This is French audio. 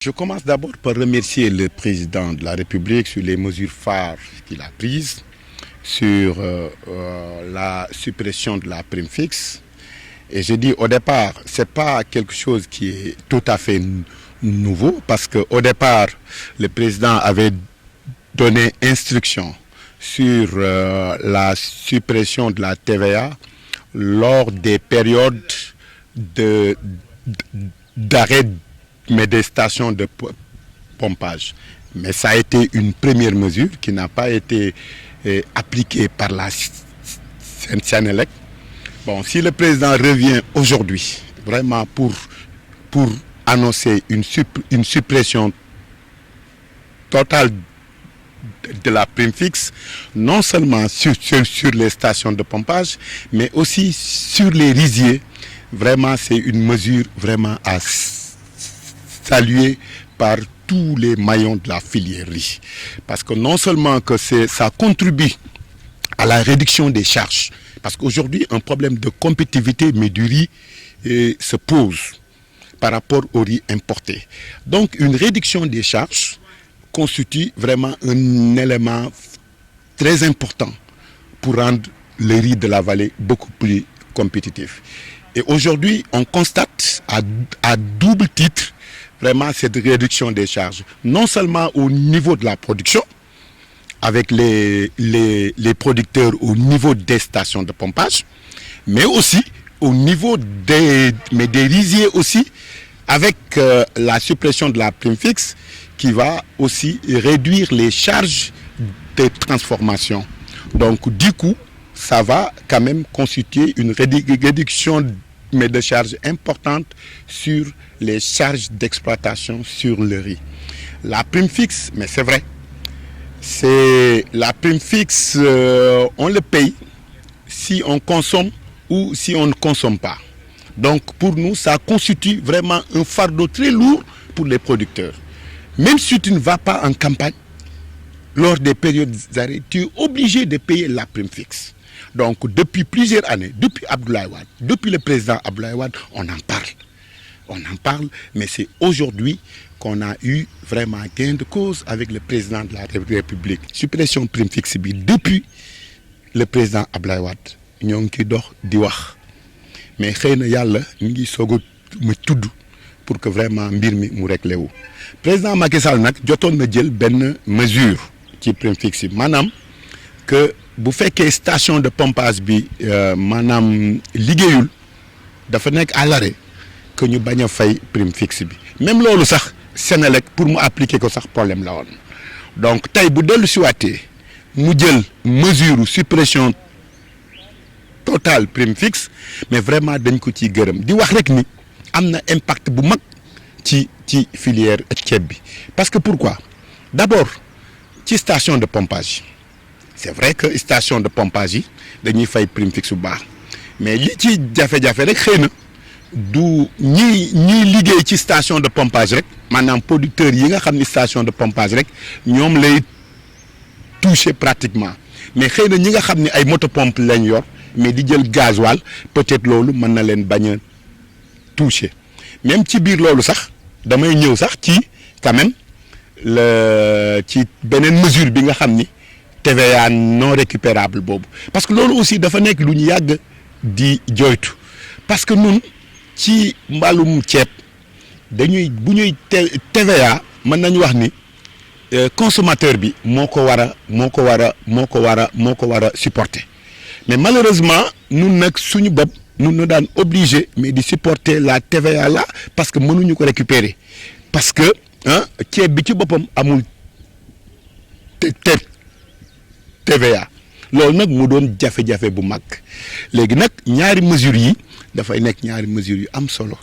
Je commence d'abord par remercier le président de la République sur les mesures phares qu'il a prises, sur la suppression de la prime fixe. Et je dis au départ, ce n'est pas quelque chose qui est tout à fait nouveau, parce qu'au départ, le président avait donné instruction sur la suppression de la TVA lors des périodes d'arrêt mais des stations de pompage. Mais ça a été une première mesure qui n'a pas été appliquée par la Senelec. Bon, si le président revient aujourd'hui vraiment pour annoncer une suppression totale de la prime fixe, non seulement sur les stations de pompage, mais aussi sur les riziers, vraiment c'est une mesure vraiment à salué par tous les maillons de la filière riz. Parce que non seulement que ça contribue à la réduction des charges, parce qu'aujourd'hui, un problème de compétitivité mais du riz se pose par rapport au riz importé. Donc, une réduction des charges constitue vraiment un élément très important pour rendre le riz de la vallée beaucoup plus compétitif. Et aujourd'hui, on constate à double titre vraiment cette réduction des charges, non seulement au niveau de la production, avec les producteurs au niveau des stations de pompage, mais aussi au niveau des riziers aussi, avec la suppression de la prime fixe qui va aussi réduire les charges de transformation. Donc du coup, ça va quand même constituer une réduction de charges importantes sur les charges d'exploitation sur le riz. La prime fixe, mais c'est vrai, c'est la prime fixe, on le paye si on consomme ou si on ne consomme pas. Donc pour nous, ça constitue vraiment un fardeau très lourd pour les producteurs. Même si tu ne vas pas en campagne, lors des périodes d'arrêt, tu es obligé de payer la prime fixe. Donc depuis plusieurs années, depuis Abdoulaye Wade, depuis le président Abdoulaye Wade, on en parle. On en parle, mais c'est aujourd'hui qu'on a eu vraiment gain de cause avec le président de la République. Suppression prime fixe bi depuis le président Abdoulaye Wade ñoo ngi dox di wax mais xëy na yàlla ñu ngi soog a mu tudd pour que vraiment mbir mi mu réglé wu. Président Macky Sall nag jotoon na jël benn mesure ci prime fixe bi maanaam que bu fekkee station de pompage bi maanaam liggéeyul dafa nekk à l'arrêt que ñu bañ a fay prime fixe bi même loolu sax Senelec pour mu appliquer ko sax problème la woon. Donc tey bu dellu si waatee mu jël mesure suppression totale prime fixe mais vraiment dañ ko ciy gërëm di wax rek ni am na impact bu mag ci filière ceeb bi parce que pourquoi d'abord ci station de pompage c'est vrai que station de pompage yi dañuy fay prime fixe bu baax mais li ci jafe-jafe rek xëy na du ñiy liggéey ci station de pompage rek maanaam producteurs yi nga xam ni station de pompage rek ñoom lay toucher pratiquement mais xëy na ñi nga xam ni ay motopompe lañ yor mais di jël gasoil peut-être loolu mën na leen bañ a toucher même ci biir loolu sax damay ñëw sax ci quand même ci beneen mesure bi nga xam ni TVA non récupérable boobu parce que loolu aussi dafa nekk lu ñu yàgg di joytu parce que ñun ci mbàllum ceeb dañuy bu ñuy TVA mën nañu wax ni consommateur bi moo ko war a supporter mais malheureusement ñun nag suñu bopp ñun ñu daan obligé mais di supporter la TVA là parce que mënuñu ko récupérer parce que ceeb bi ci boppam amul TVA loolu nag mu doon jafe-jafe bu mag léegi nag ñaari mesures yi dafay nekk ñaari mesures yu am solo